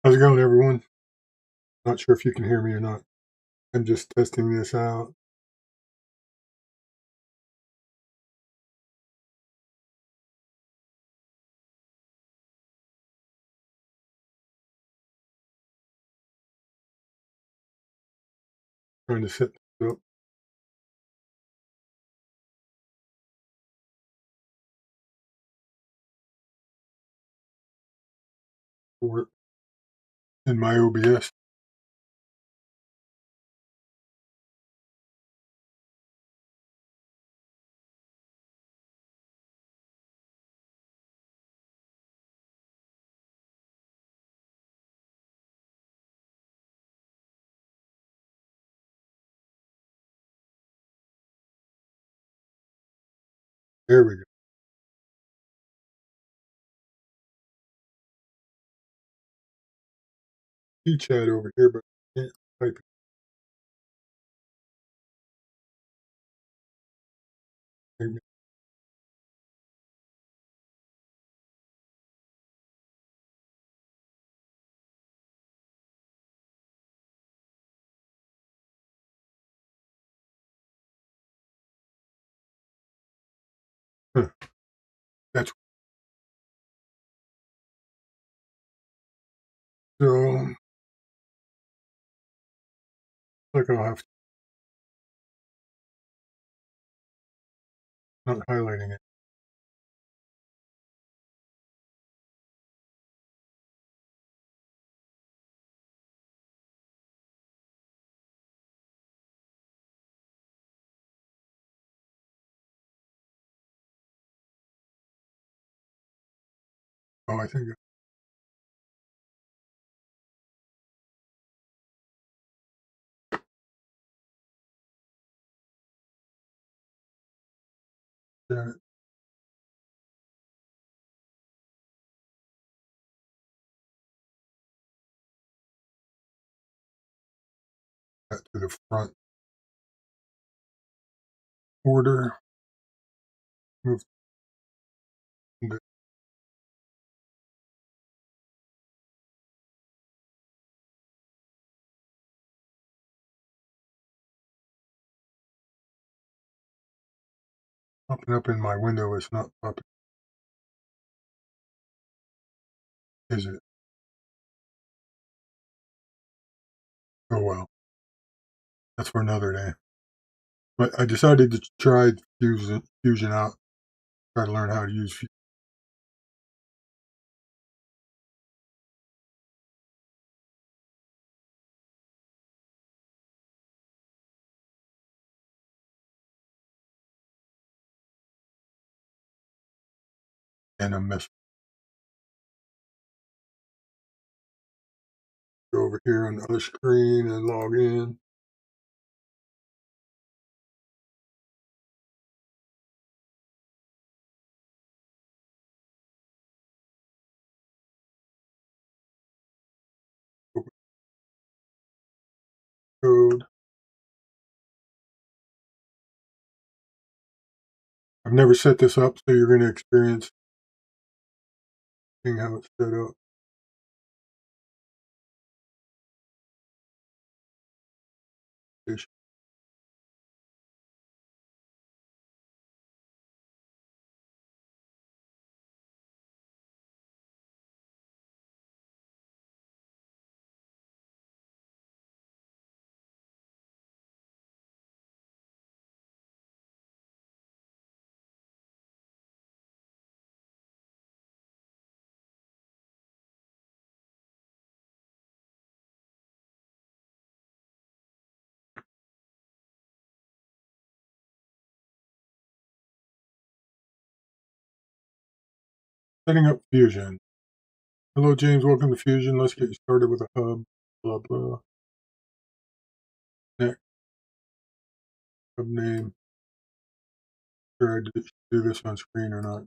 How's it going, everyone? Not sure if you can hear me or not. I'm just testing this out. Trying to set this up. For in my OBS. There we go. See chat over here, but I can't type it. Huh, that's so. Like I'll have to not highlighting it. Oh, I think that to the front order. Move it popping up in my window. It's not popping, is it? Oh well, that's for another day. But I decided to try Fusion out. Try to learn how to use Fusion. And I'm messing. Go over here on the other screen and log in. Open code. I've never set this up, so you're going to experience seeing how it's set up. Setting up Fusion. Hello, James. Welcome to Fusion. Let's get you started with a hub. Blah, blah. Next. Hub name. Sure, I should do this on screen or not.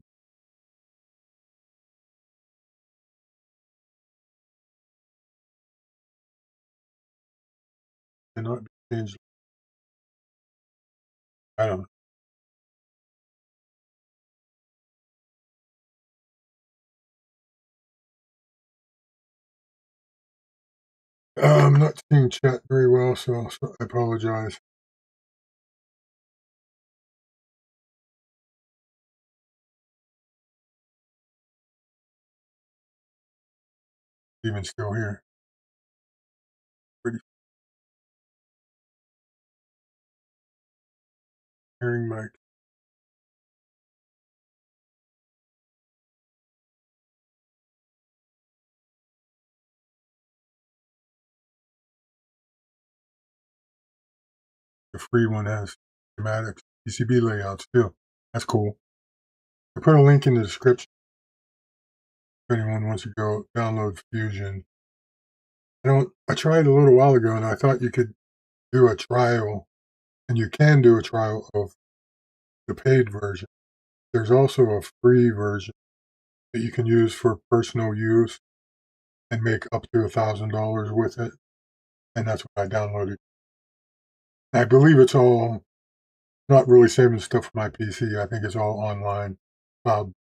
Cannot be changed. I don't know. I'm not seeing chat very well, so I apologize. Even still here. Pretty hearing my the free one has schematics, PCB layouts too. That's cool. I put a link in the description if anyone wants to go download Fusion. I tried a little while ago and I thought you could do a trial, and you can do a trial of the paid version. There's also a free version that you can use for personal use and make up to $1,000 with it. And that's what I downloaded. I believe it's all not really saving stuff for my PC. I think it's all online cloud.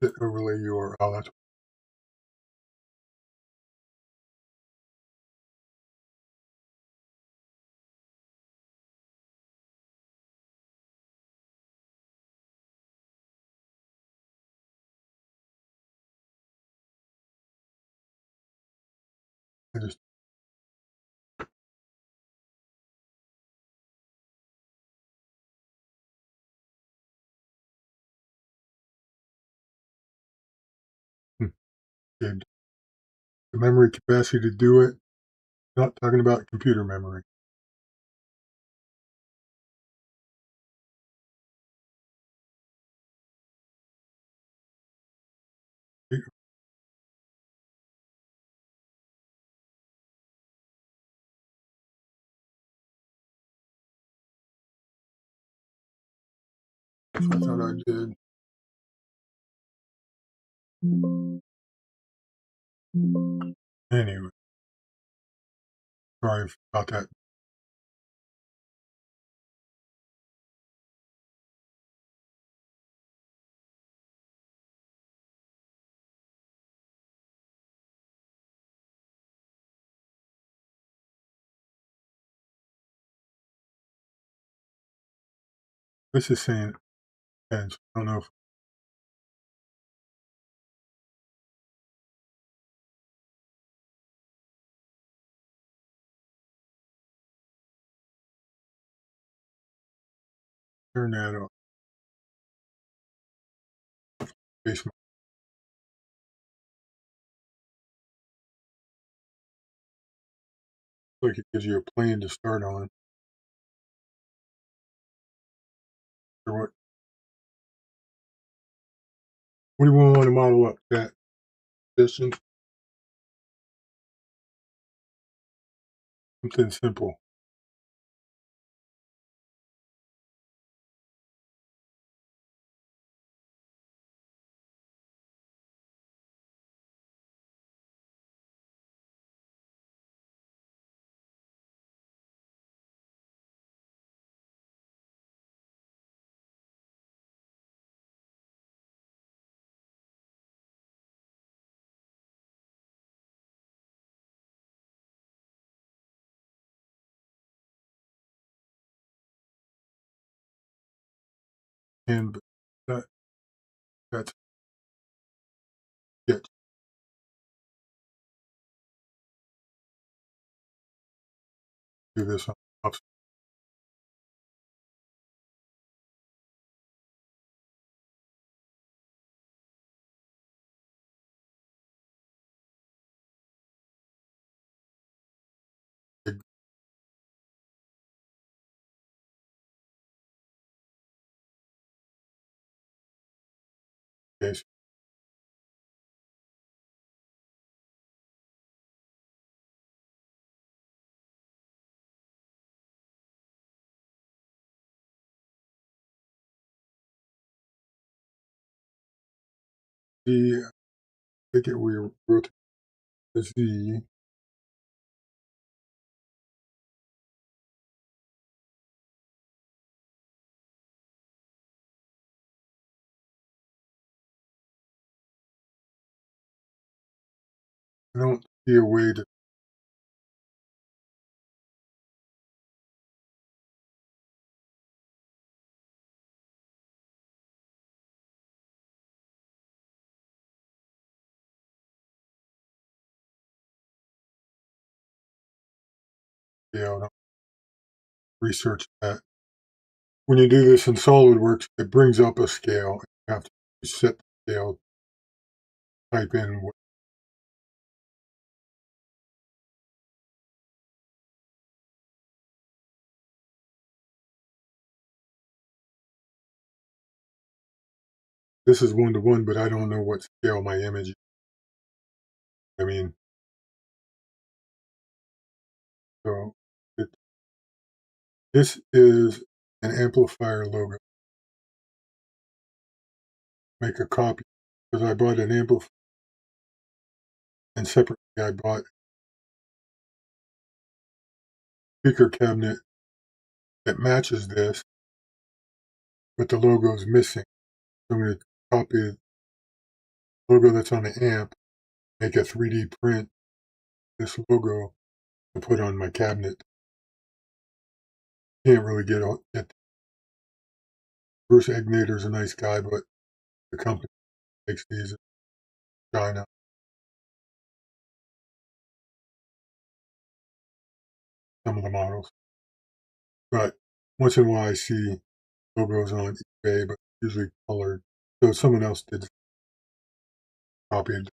The overlay URL. I just gave the memory capacity to do it. Not talking about computer memory. I thought I did. Anyway, sorry about that. This is saying it depends. I don't know if I turn that off. Basement. Like it gives you a plane to start on. Or what do you want to model up? That distance? Something simple. And that that's it. Do this on case. I think we wrote the Z. I don't see a way to be able to research that. When you do this in SolidWorks, it brings up a scale. You have to set the scale, type in what this is 1:1, but I don't know what scale my image is. I mean, so it, this is an amplifier logo. Make a copy because I bought an amplifier, and separately I bought a speaker cabinet that matches this, but the logo is missing. So I'm going to copy the logo that's on the amp, make a 3D print this logo to put on my cabinet. Can't really get Bruce Egnator's a nice guy, but the company makes these in China. Some of the models, but once in a while I see logos on eBay, but usually colored. So someone else did copy it.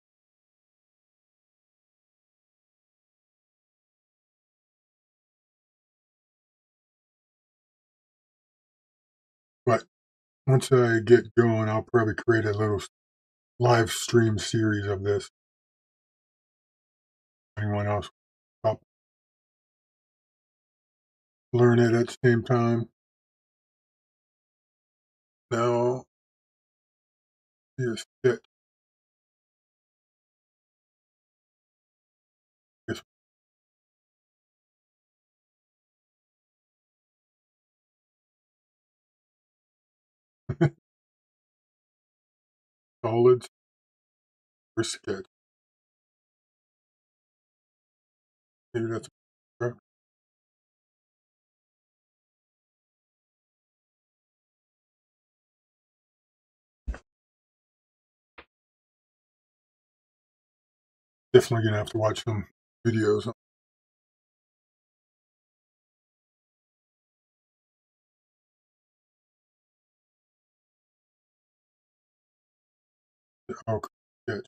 But once I get going, I'll probably create a little live stream series of this. Anyone else learn it at the same time? Now, yes, it. Yes. Solids or sketch. Maybe that's definitely gonna have to watch some videos. Oh, sketch.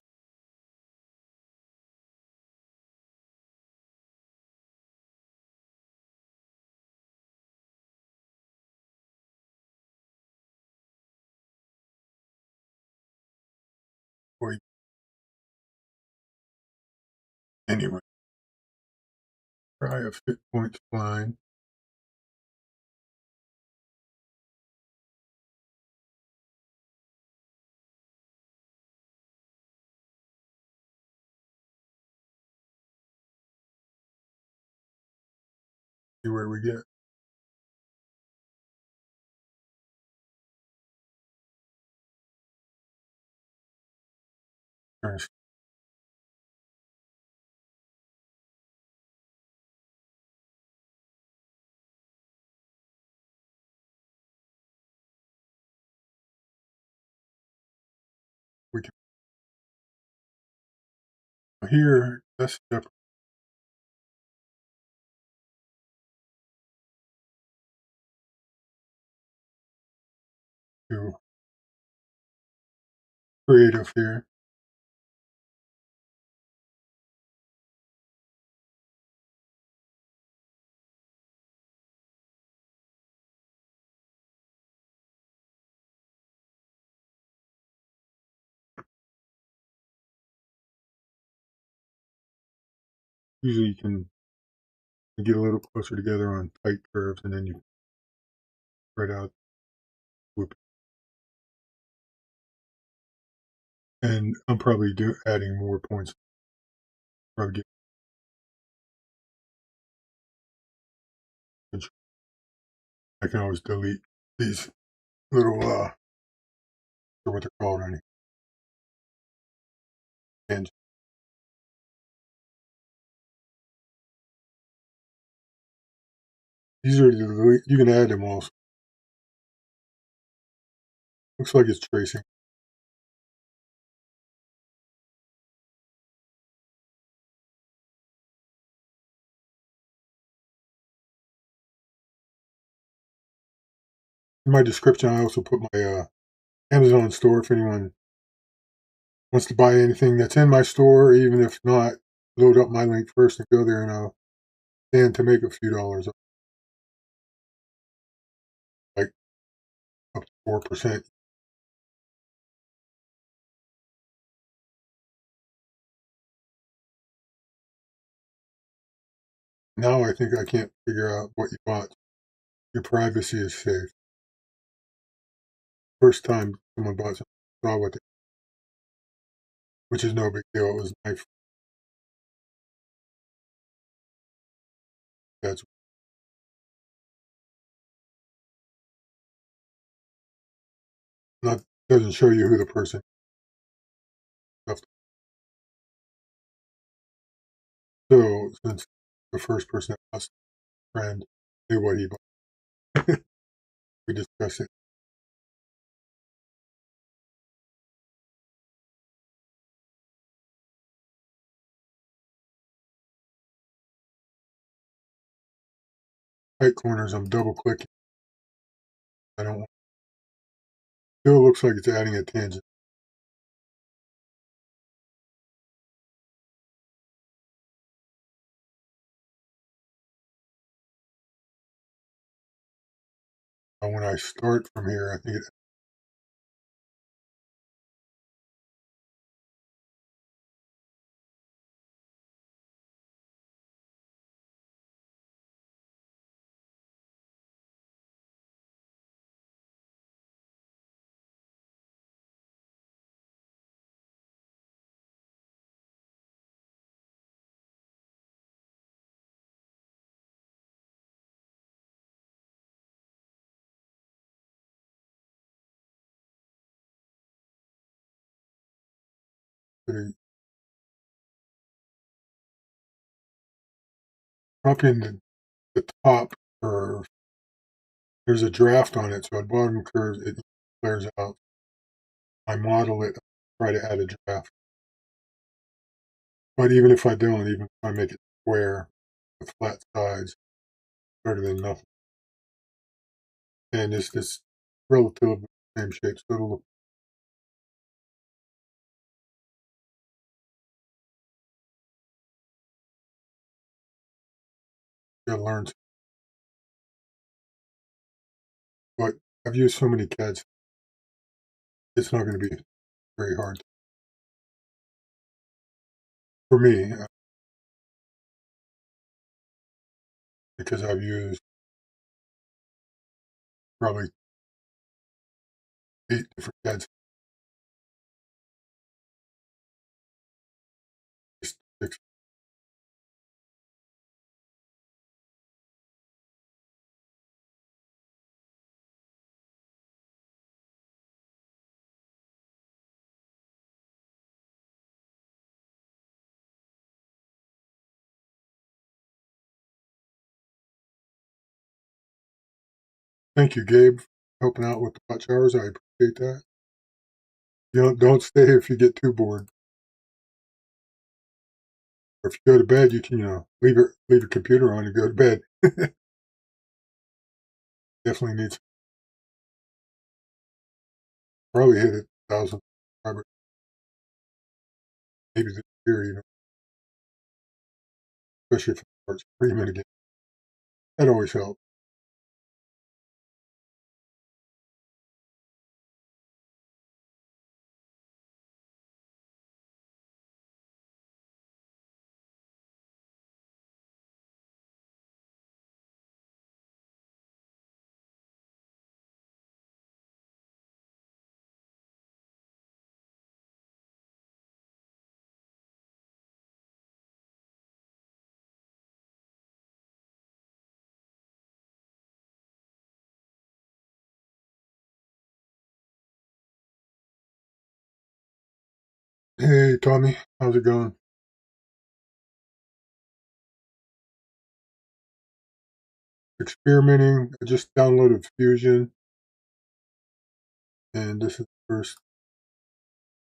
Wait. Anyway, try a fit point spline. See where we get. We can here. That's separate to creative here. Usually you can get a little closer together on tight curves, and then you spread out, whoop. And I'm probably adding more points. Probably get control. I can always delete these little or what they're called, or any tangents. These are you can add them also. Looks like it's tracing. In my description, I also put my Amazon store if anyone wants to buy anything that's in my store, even if not, load up my link first and go there, and I'll stand to make a few dollars, like up to 4%. Now I think I can't figure out what you bought. Your privacy is safe. First time someone bought something, saw what they, which is no big deal. It was my dad's. Not doesn't show you who the person is. So since the first person that lost a friend knew what he bought, we discussed it. Tight corners, I'm double clicking. I don't want. Still looks like it's adding a tangent. And when I start from here, I think it's up in the top curve. There's a draft on it, so at bottom curve it clears out. I model it, try to add a draft. But even if I don't, even if I make it square with flat sides, better than nothing. And it's this relatively same shape, so it'll look. You gotta learn. But I've used so many CADs, it's not going to be very hard for me because I've used probably 8 different CADs. Thank you, Gabe, for helping out with the hot showers. I appreciate that. You don't stay if you get too bored. Or if you go to bed, you can leave your computer on and go to bed. Definitely needs probably hit 1,000 subscribers maybe this year. Especially if it starts streaming again. That always helps. Hey, Tommy, how's it going? Experimenting. I just downloaded Fusion, and this is the first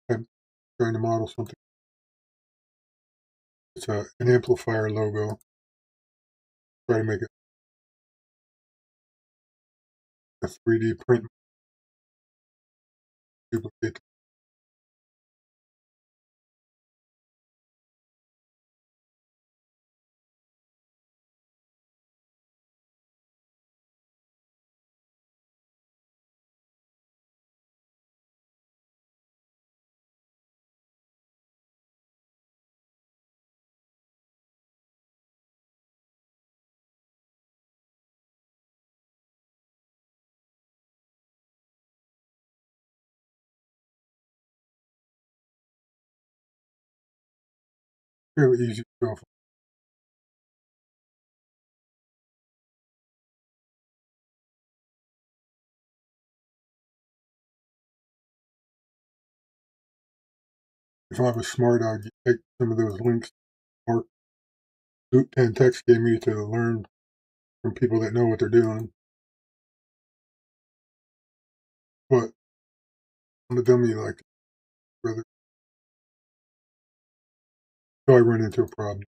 time trying to model something. It's an amplifier logo. Try to make it a 3D print duplicate. Fairly easy to go. If I was smart, I'd take some of those links or Loop 10 text gave me to learn from people that know what they're doing. But I'm a dummy like that, brother. So I run into a problem.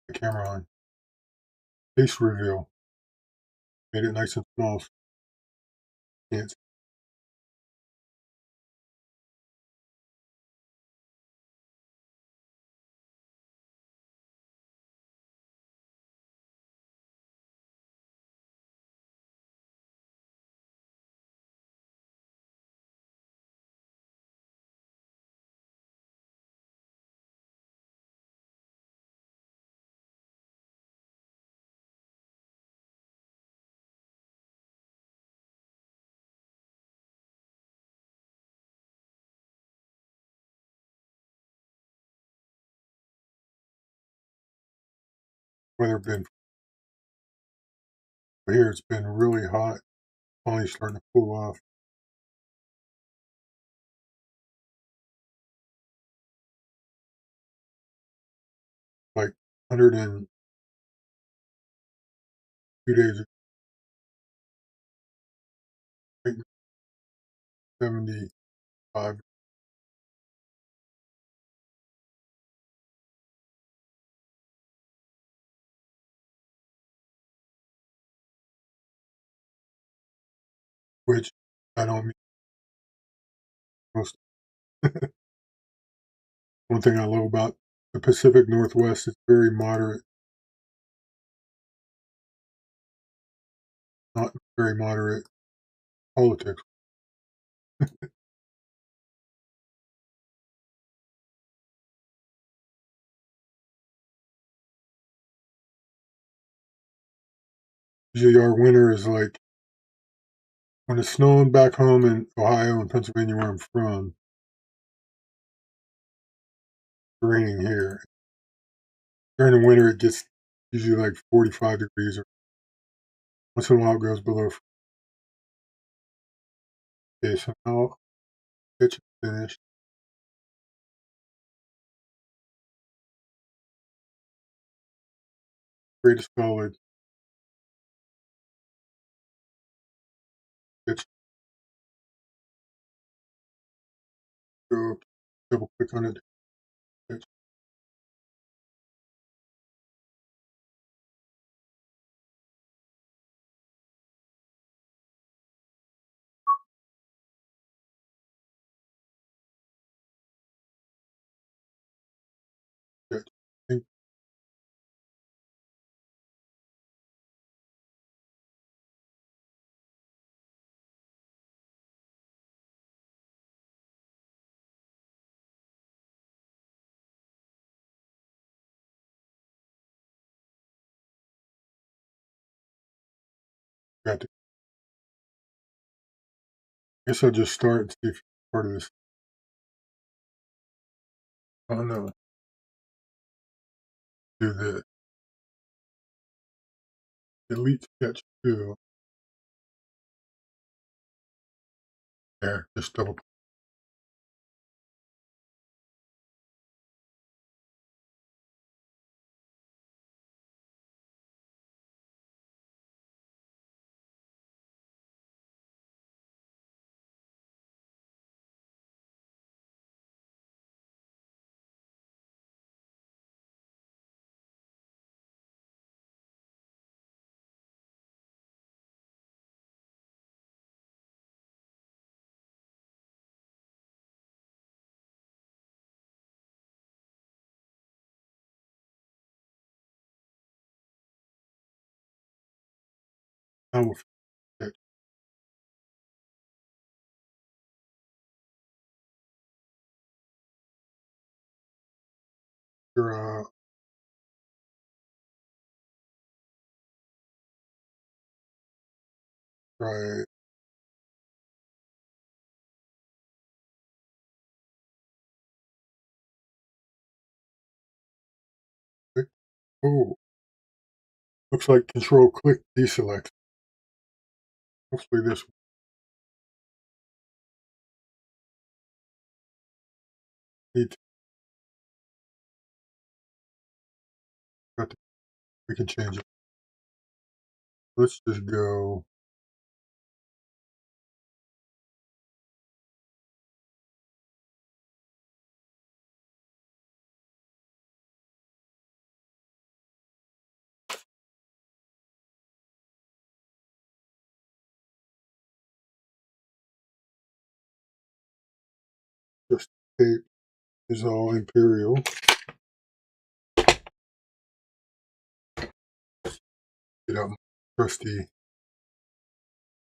The camera on. Face reveal. Made it nice and small. So you can't see, weather been here. It's been really hot. Finally starting to cool off. Like 102 days, right now, 75, which I don't mean most. One thing I love about the Pacific Northwest is very moderate, not very moderate politics. Usually our winter is like when it's snowing back home in Ohio and Pennsylvania where I'm from, it's raining here. During the winter it gets usually like 45 degrees or once in a while it goes below. Okay, so now I'll get you finished. Pretty solid. Get you go double click on it. Get you. Guess I'll just start and see if part of this. Oh no, do this. Delete sketch 2. There, just double. Now we'll sketch. Draw. Try. Click. Oh, looks like Control click deselect. Hopefully this. Need to, we can change it. Let's just go. Just tape is all Imperial. Get out my trusty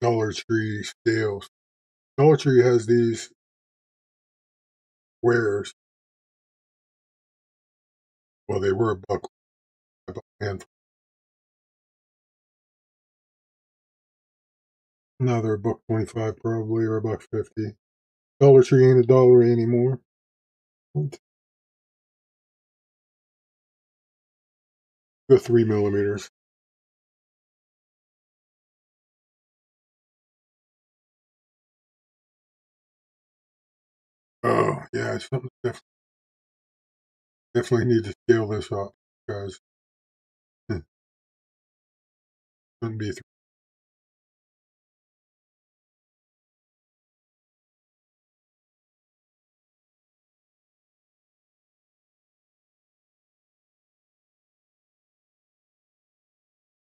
Dollar Tree scales. Dollar Tree has these squares. Well, they were $1. Now they're $1.25 probably, or $1.50. Dollar Tree ain't a dollar anymore. Go 3 millimeters. Oh yeah, it's something definitely need to scale this up because it shouldn't be.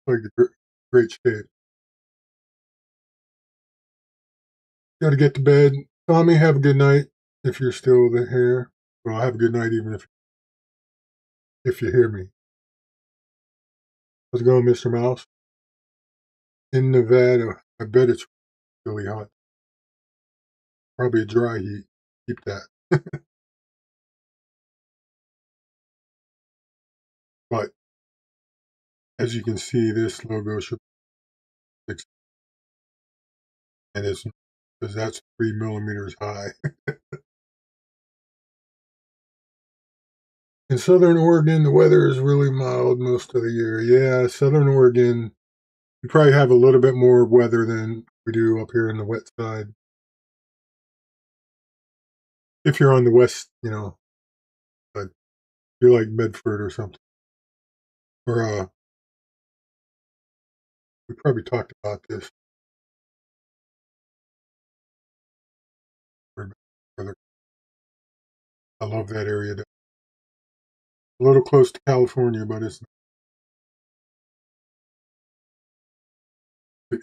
Like a great shape. Got to get to bed. Tommy, have a good night if you're still here. Well, have a good night even if you hear me. How's it going, Mr. Mouse? In Nevada, I bet it's really hot. Probably a dry heat. Keep that. But as you can see, this logo should be 6, and it's because that's 3 millimeters high. In Southern Oregon, the weather is really mild most of the year. Yeah, Southern Oregon, you probably have a little bit more weather than we do up here in the wet side. If you're on the west, but you're like Medford or something. Or we probably talked about this. I love that area. A little close to California, but it's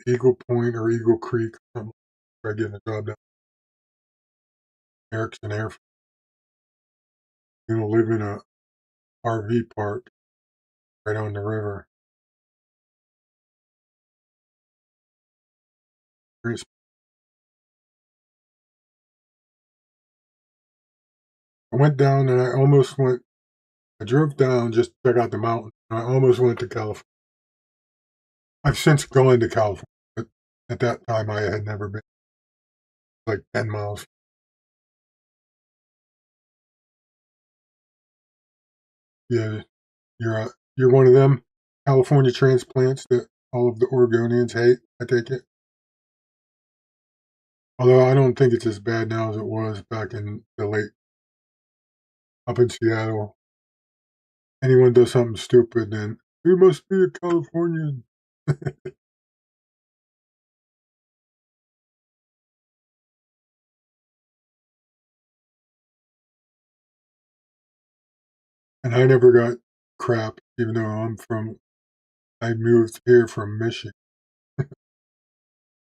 Eagle Point or Eagle Creek. I'm trying getting a job down Erickson Air Force. Live in a RV park right on the river. I went down and I drove down just to check out the mountain. I almost went to California. I've since gone to California, but at that time I had never been. like 10 miles. Yeah, you're one of them California transplants that all of the Oregonians hate, I take it. Although I don't think it's as bad now as it was back in the late up in Seattle. Anyone does something stupid, then you must be a Californian. And I never got crap, even though I moved here from Michigan,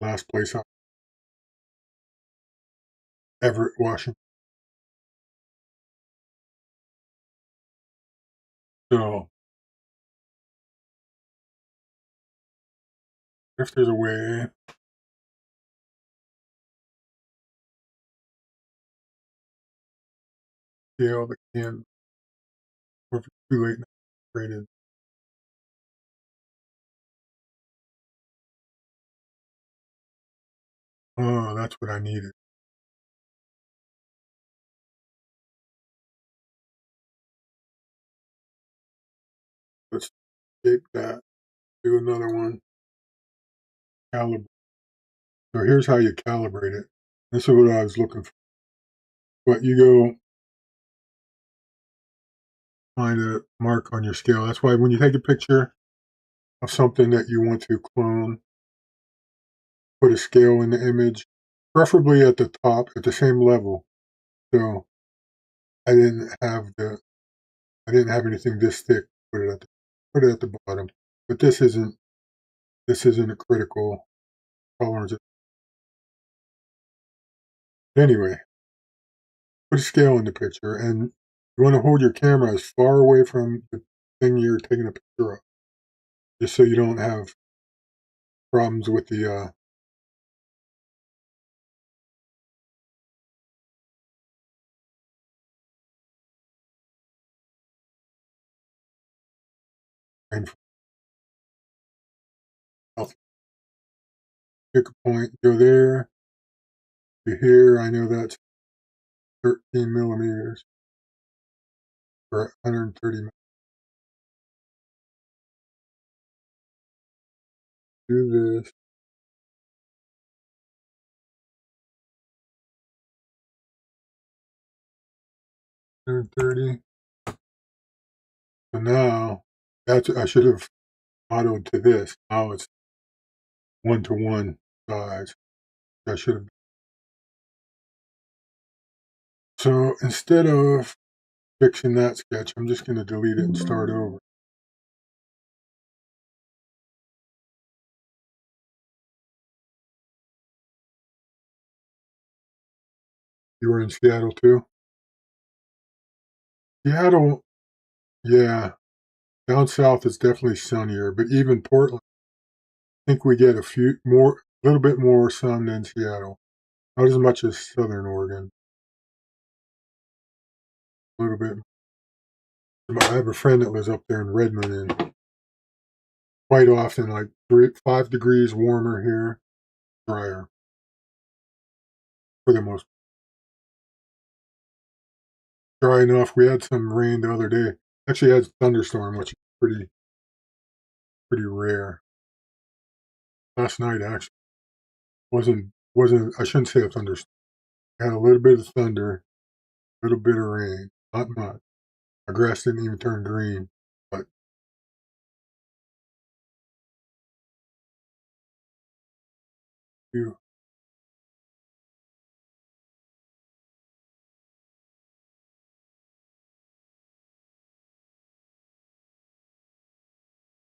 last place I Everett, Washington. So if there's a way, all that can, or if it's too late, rated. Oh, that's what I needed. Let's escape that. Do another one. Calibrate. So here's how you calibrate it. This is what I was looking for. But you go find a mark on your scale. That's why when you take a picture of something that you want to clone, put a scale in the image, preferably at the top, at the same level. So I didn't have anything this thick. Put it at the bottom. But this isn't a critical tolerance. Anyway, put a scale in the picture, and you want to hold your camera as far away from the thing you're taking a picture of, just so you don't have problems with the rainfall. Pick a point, go there, to here. I know that's 13 millimeters or 130 millimeters. Do this. 130. So now I should have autoed to this. Now it's 1-to-1 size. I should have. So instead of fixing that sketch, I'm just going to delete it and start over. You were in Seattle too? Seattle, yeah. Down south is definitely sunnier, but even Portland, I think we get a little bit more sun than Seattle. Not as much as Southern Oregon. A little bit. I have a friend that lives up there in Redmond, and quite often, like 5 degrees warmer here, drier for the most. Dry enough. We had some rain the other day. Actually, had a thunderstorm, which is pretty rare. Last night, actually, wasn't. I shouldn't say a thunderstorm. Had a little bit of thunder, a little bit of rain, not much. My grass didn't even turn green, but you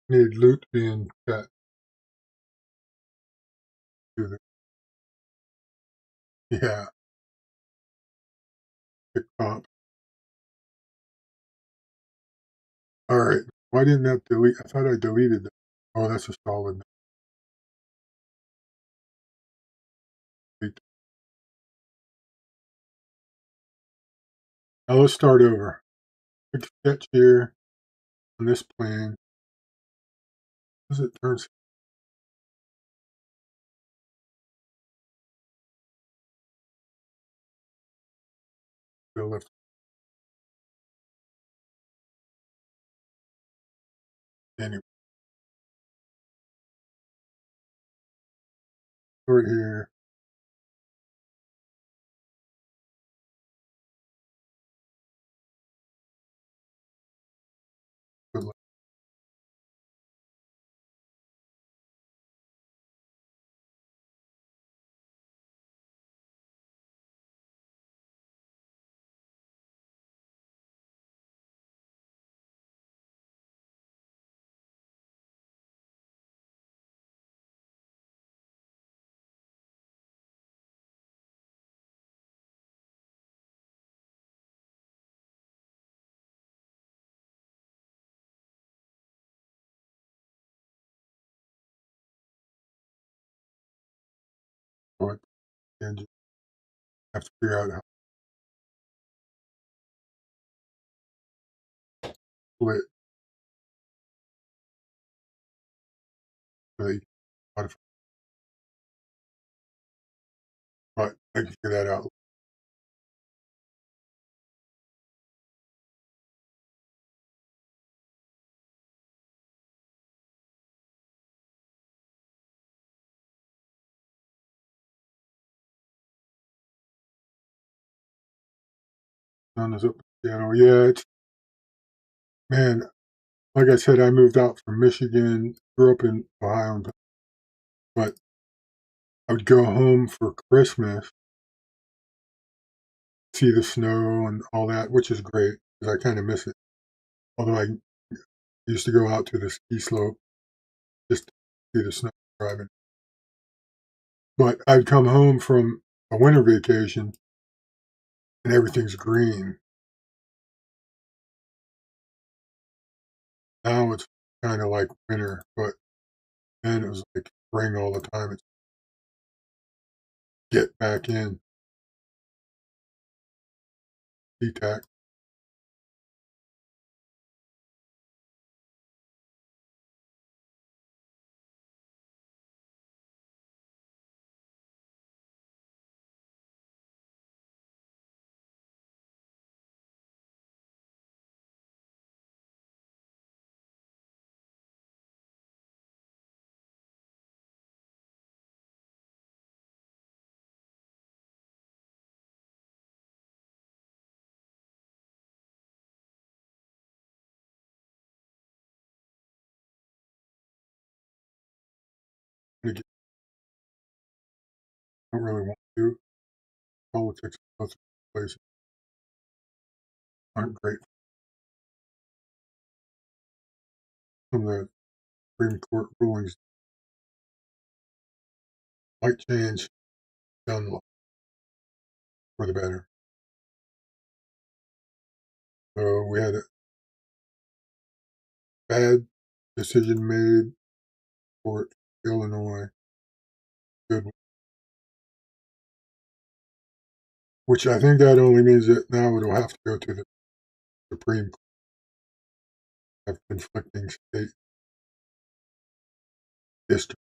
need loot being cut to the yeah, the top. All right. Why didn't that delete? I thought I deleted that. Oh, that's a solid. Delete. Now let's start over. Pick a sketch here on this plane. As it turns, still lift. Anyway, right here. Good luck. But and you have to figure out how to split so that you can modify. But I can figure that out. Sun is up. Yeah, it's man. Like I said, I moved out from Michigan, grew up in Ohio, but I would go home for Christmas, see the snow and all that, which is great because I kind of miss it. Although I used to go out to the ski slope just to see the snow driving. But I'd come home from a winter vacation and everything's green. Now it's kind of like winter, but then it was like spring all the time. It's get back in CTAC. I don't really want to. Politics in both places aren't great. Some of the Supreme Court rulings might change down for the better. So we had a bad decision made for Illinois, good, which I think that only means that now it'll have to go to the Supreme Court of conflicting state districts.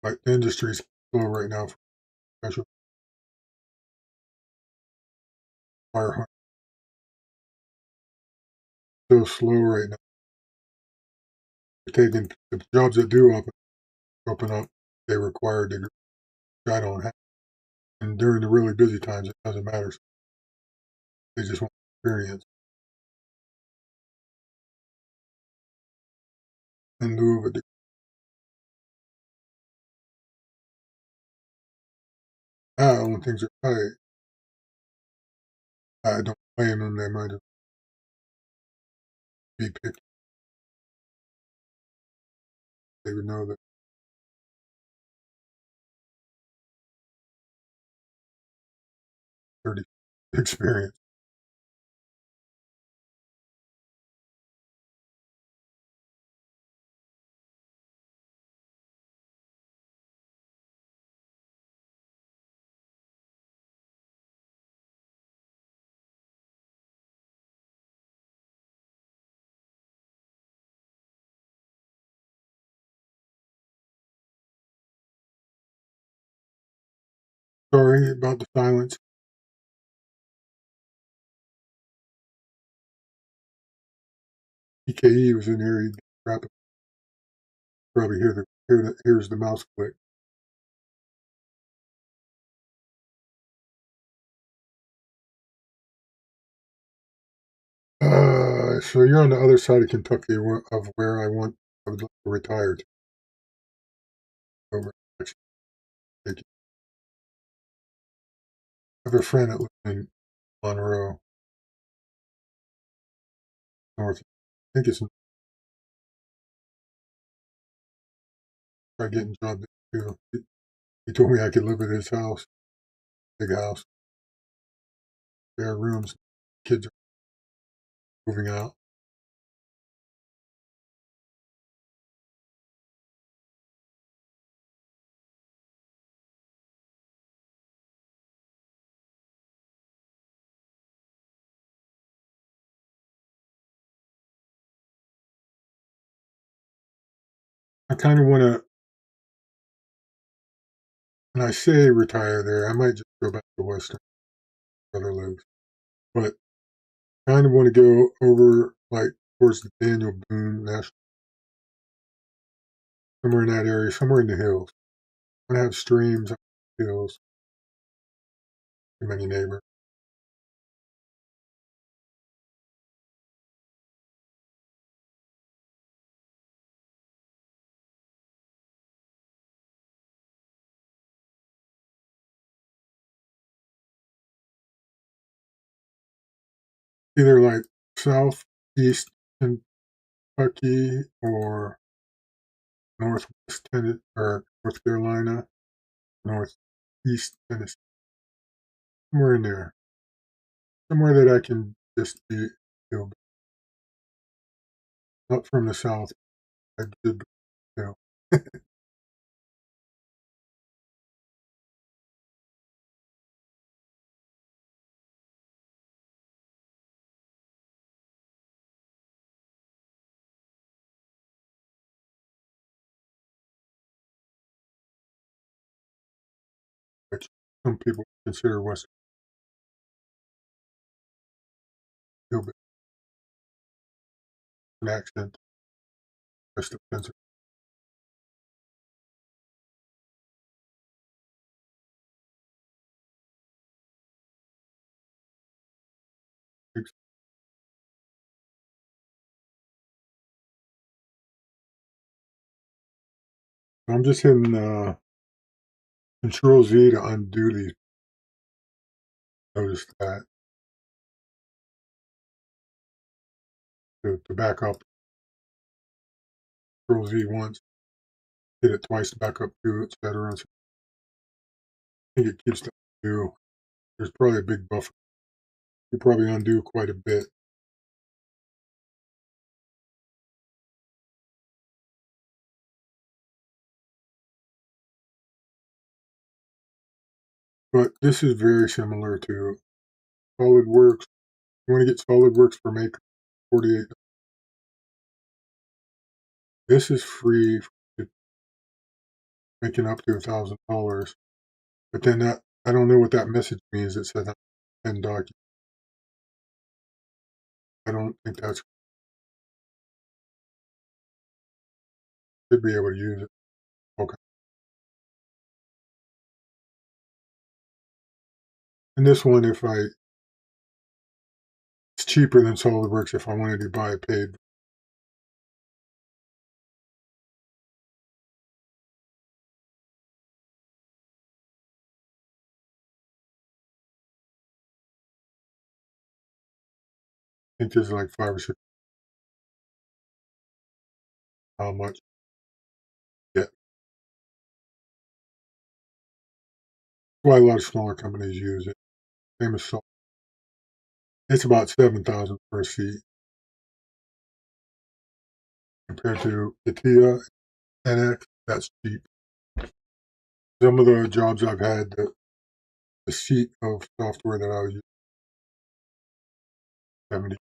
But the industry's slow right now for special fire hunt. So slow right now. They're taking the jobs that do open up, they require degrees, which I don't have. And during the really busy times, it doesn't matter. They just want experience in lieu of a degree. Now, when things are tight, I don't blame them. They might be picky. They would know that 30 experience. Sorry about the silence. EKE was in here. He'd rapid. Probably hears the mouse click. So you're on the other side of Kentucky of where I would like to retire to. Over. Thank you. I have a friend that lives in Monroe, North. I think it's try getting a job there too. He told me I could live at his house, big house, spare rooms. Kids are moving out. I kind of want to, when I say retire there, I might just go back to Western, where brother lives. But kind of want to go over like towards the Daniel Boone National, somewhere in that area, somewhere in the hills. I want to have streams, hills, too many neighbors. Either like southeast Kentucky or northwest Tennessee or North Carolina, northeast Tennessee, somewhere in there, somewhere that I can just be, not from the south. I did, you know, which some people consider West Hillbilly an accent, west of Pennsylvania. I'm just hitting Control Z to undo these. Notice that to back up. Control Z once, hit it twice to back up to it, etc. So I think it keeps the undo. There's probably a big buffer. You probably undo quite a bit. But this is very similar to SolidWorks. You want to get SolidWorks for Maker 48. This is free, making up to $1,000. But then that I don't know what that message means. It says 10 documents. I don't think that's should be able to use it. Okay. And this one, if I it's cheaper than SolidWorks if I wanted to buy a paid. I think there's like 5 or 6. How much? Yeah. Why a lot of smaller companies use it. Same as Sol. It's about 7,000 per seat compared to IKEA NX. That's cheap. Some of the jobs I've had, the seat of software that I was using 70.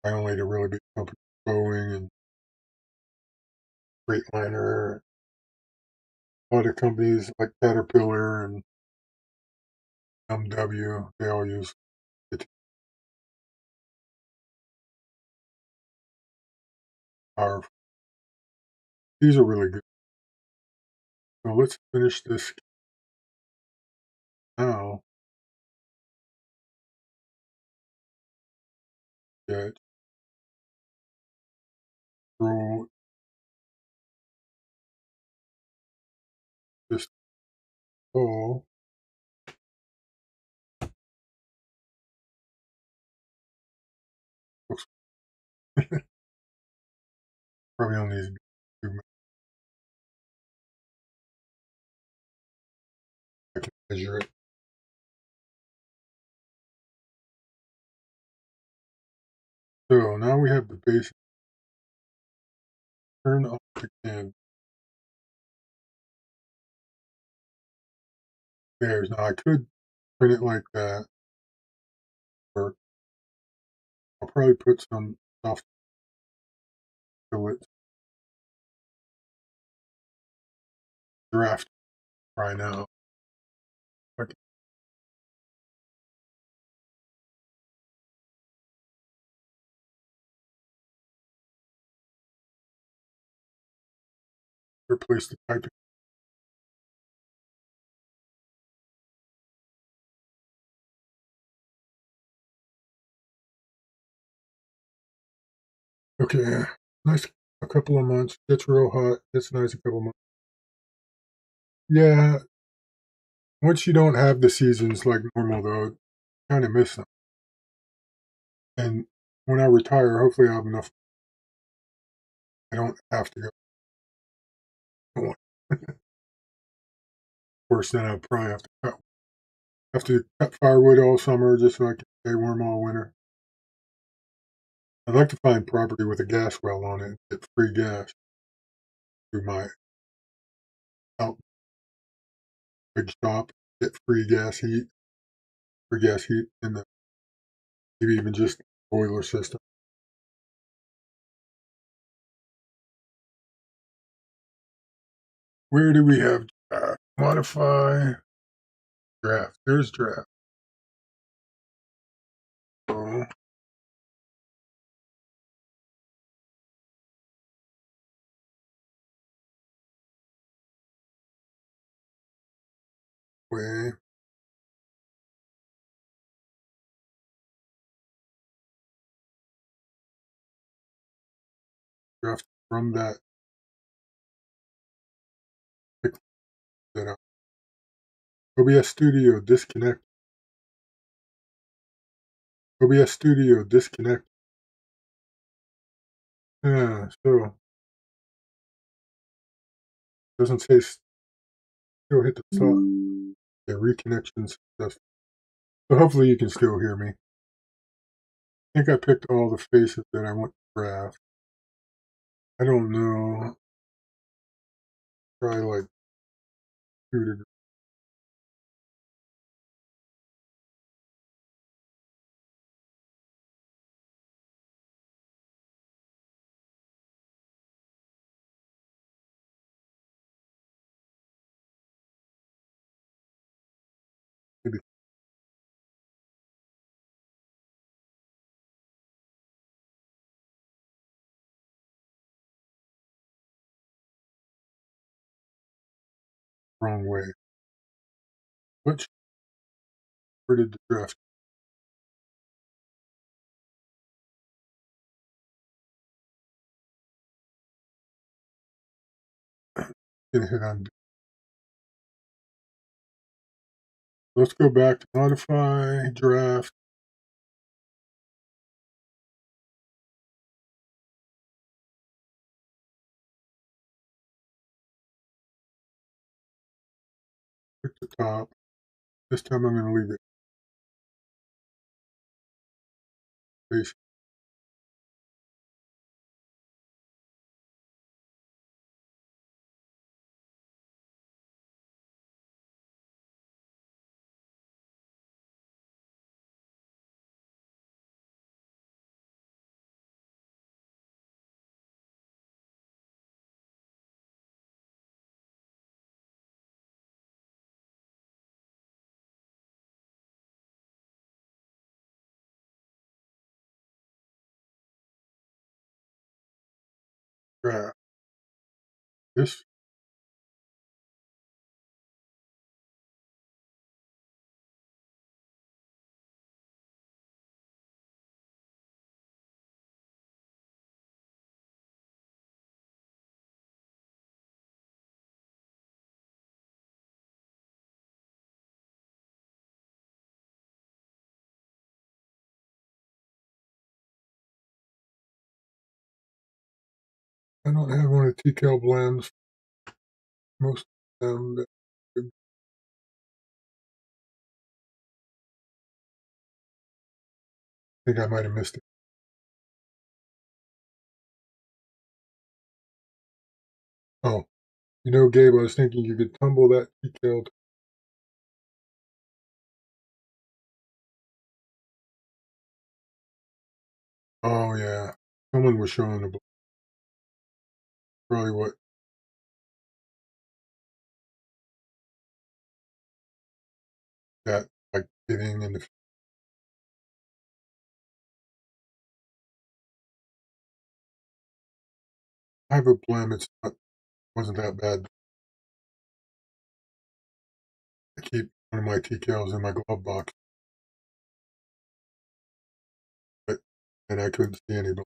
I only to really big companies, Boeing and Freightliner. A lot of companies like Caterpillar and MW, they all use it. Powerful. These are really good. So let's finish this now. Get roll this all. Looks probably on these 2 minutes. I can measure it. So now we have the basic. Turn off the can. There's now I could print it like that, or I'll probably put some stuff to it. Draft right now. I can replace the typing. Okay, nice. A couple of months. Gets real hot. It's nice. A couple of months. Yeah, once you don't have the seasons like normal, though, kind of miss them. And when I retire, hopefully I have enough. I don't have to go. Of course, then I'd probably have to cut firewood all summer just so I can stay warm all winter. I'd like to find property with a gas well on it and get free gas through my out big shop. Get free gas heat in the maybe even just boiler system. Where do we have modify draft? There's draft. Oh, way draft from that. Pick that up. OBS Studio disconnect. OBS Studio disconnect. Yeah, so doesn't say still hit the stop. Yeah, reconnection successful. So hopefully you can still hear me. I think I picked all the faces that I want to graph. I don't know. Try like 2 degrees. Maybe wrong way. Where did the draft? Gonna hit on. Let's go back to modify draft. Pick the top. This time I'm going to leave it face. draft. This I don't have one of the TCal blends. Most of them. I think I might have missed it. Oh, Gabe, I was thinking you could tumble that TCal. Oh yeah, someone was showing the probably what that like getting in the. I have a blem. It's not wasn't that bad. I keep one of my TCals in my glove box, but and I couldn't see any. But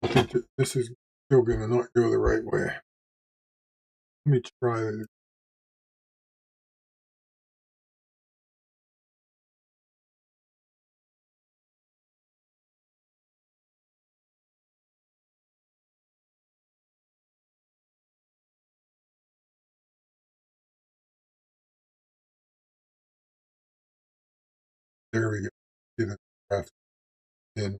I think that this is still going to not go the right way. Let me try it. There we go. See the draft in.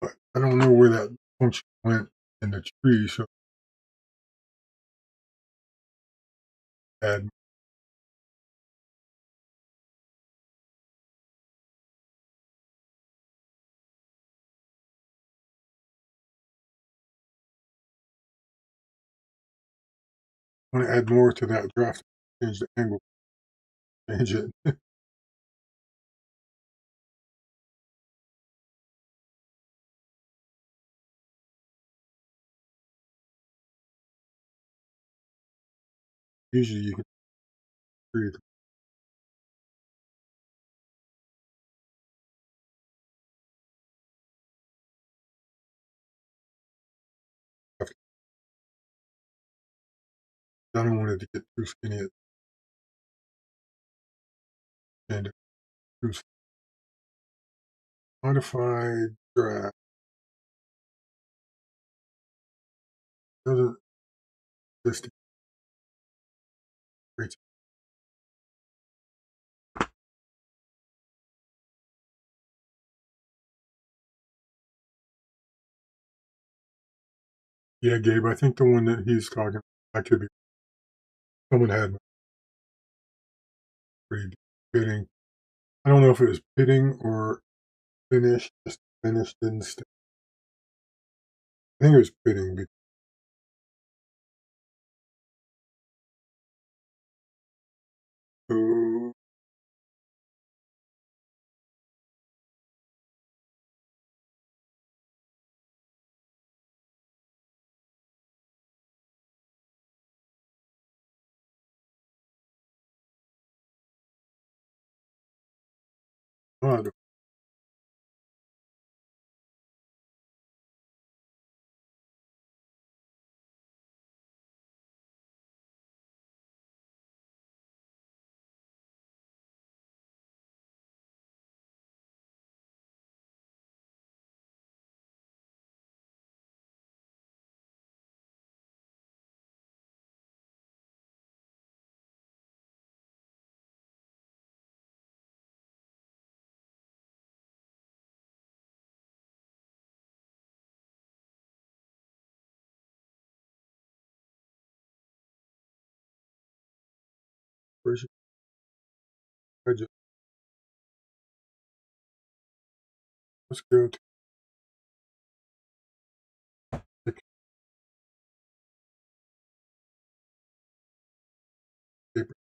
But I don't know where that function went in the tree, so add. I want to add more to that draft. Change the angle. Change it. Usually you can breathe. I don't want it to get too skinny. And too modified draft doesn't list it. Yeah, Gabe, I think the one that he's talking about could be someone had pretty fitting. I don't know if it was pitting or finish, just finished didn't stick. I think it was pitting. Oh, God. Let's go to the paper.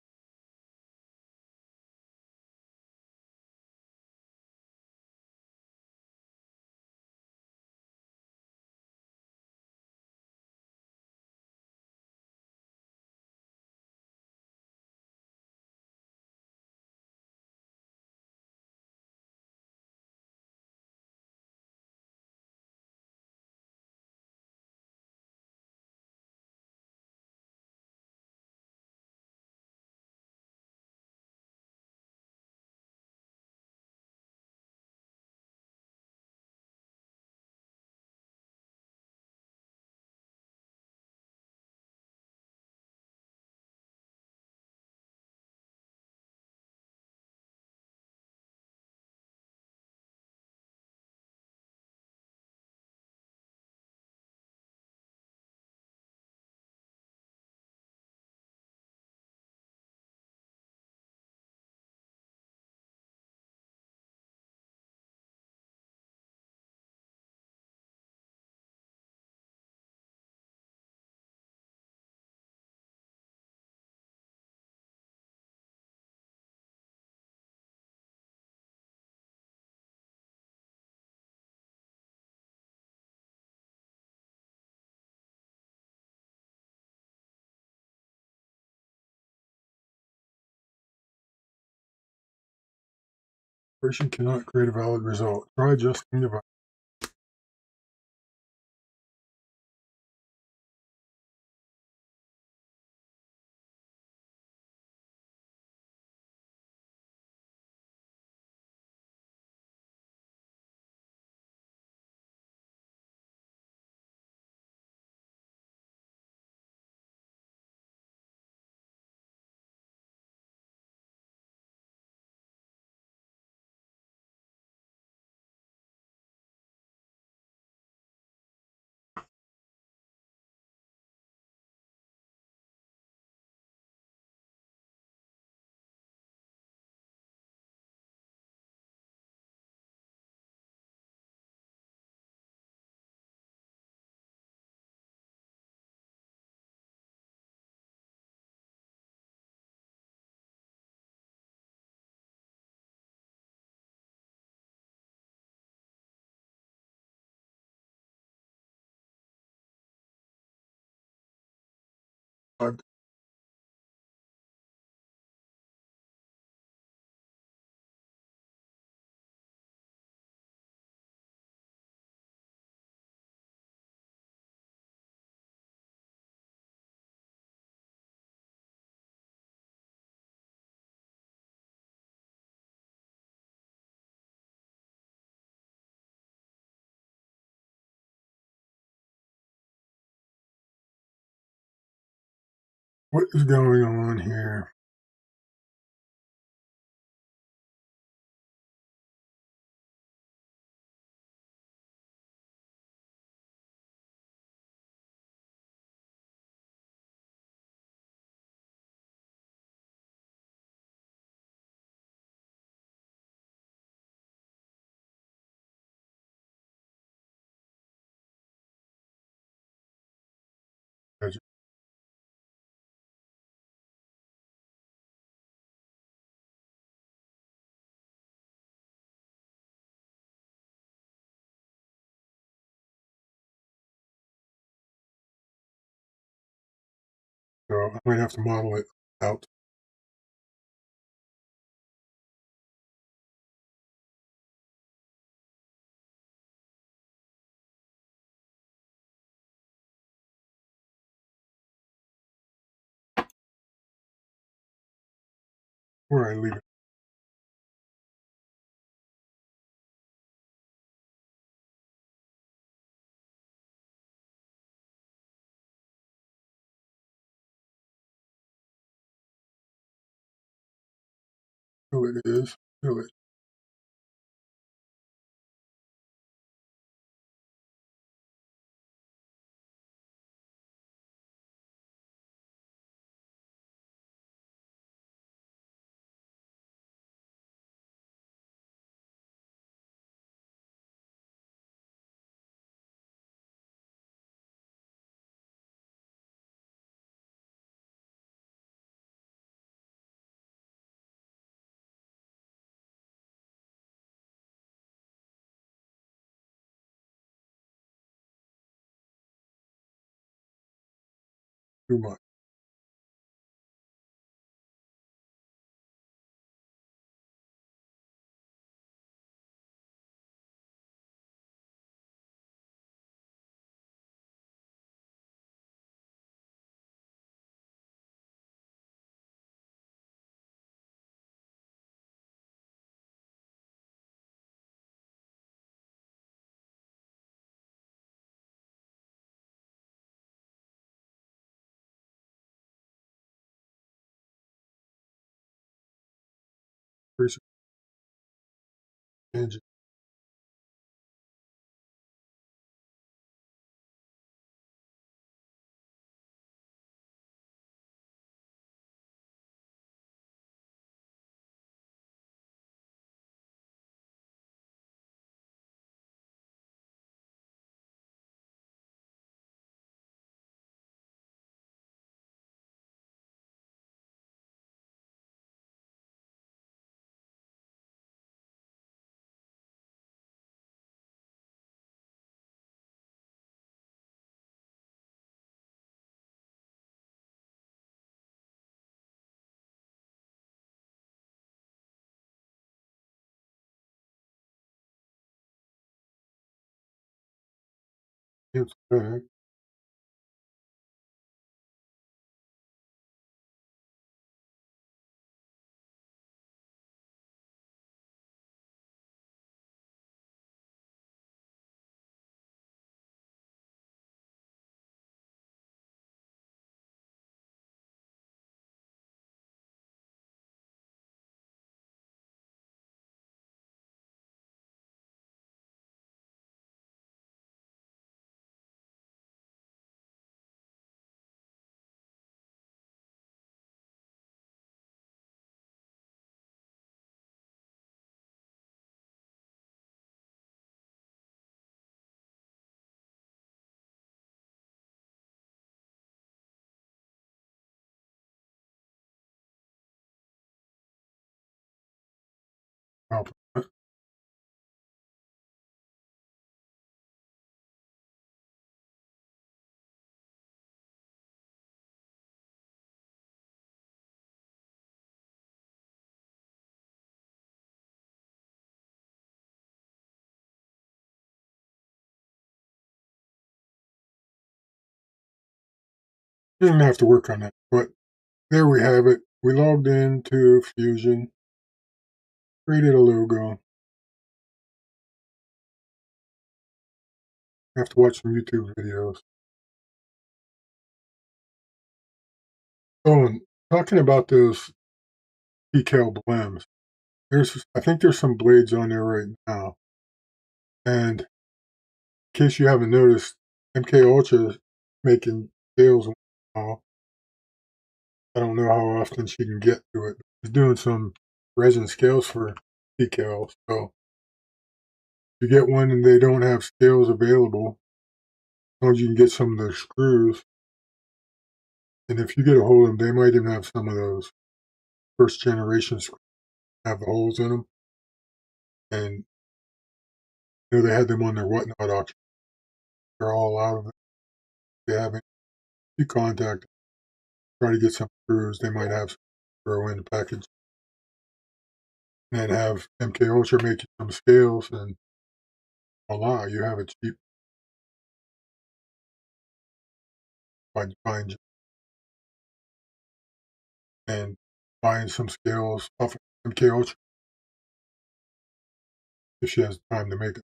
Operation cannot create a valid result. Try adjusting the value. What is going on here? So I might have to model it out. Where I leave it. So it is. So it too much. Pretty soon, it's back. I'll Didn't have to work on that, but there we have it. We logged into Fusion, created a logo. Have to watch some YouTube videos. Oh, and talking about those decal blends, I think there's some blades on there right now. And in case you haven't noticed, MK Ultra is making scales now. I don't know how often she can get to it. She's doing some resin scales for decals. So if you get one and they don't have scales available, as long as you can get some of the screws, and if you get a hold of them, they might even have some of those first generation screws have the holes in them. And they had them on their whatnot auction. They're all out of it. If you haven't, you contact them, try to get some screws. They might have some throw in the package. And have MK Ultra make you some scales, and voila, you have it cheap by buying and buying some scales off of MK Ultra if she has time to make it.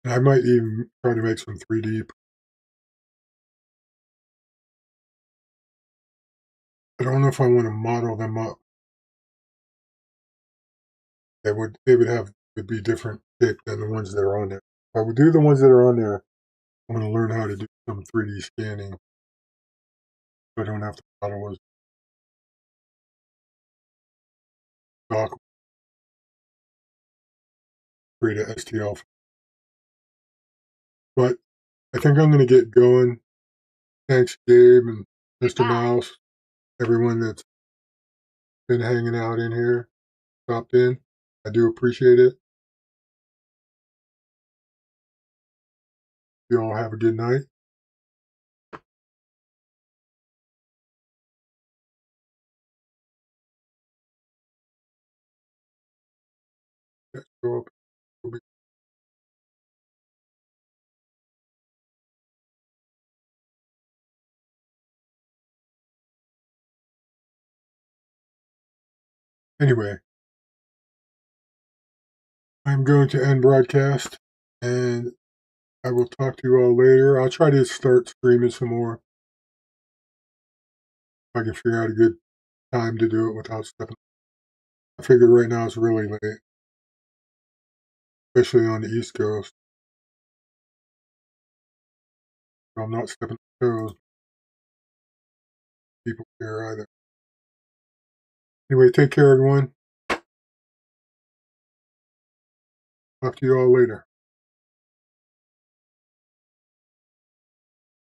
And I might even try to make some 3D. I don't know if I want to model them up. Would be different shape than the ones that are on there. If I would do the ones that are on there, I'm going to learn how to do some 3D scanning, so I don't have to model as stock, create a STL. But I think I'm going to get going. Thanks, Gabe and Mr. Mouse, everyone that's been hanging out in here, stopped in. I do appreciate it. You all have a good night. go up. Anyway, I'm going to end broadcast, and I will talk to you all later. I'll try to start streaming some more. If I can figure out a good time to do it without stepping. I figure right now it's really late, especially on the East Coast. So I'm not stepping on toes. People care either. Anyway, take care, everyone. Talk to you all later.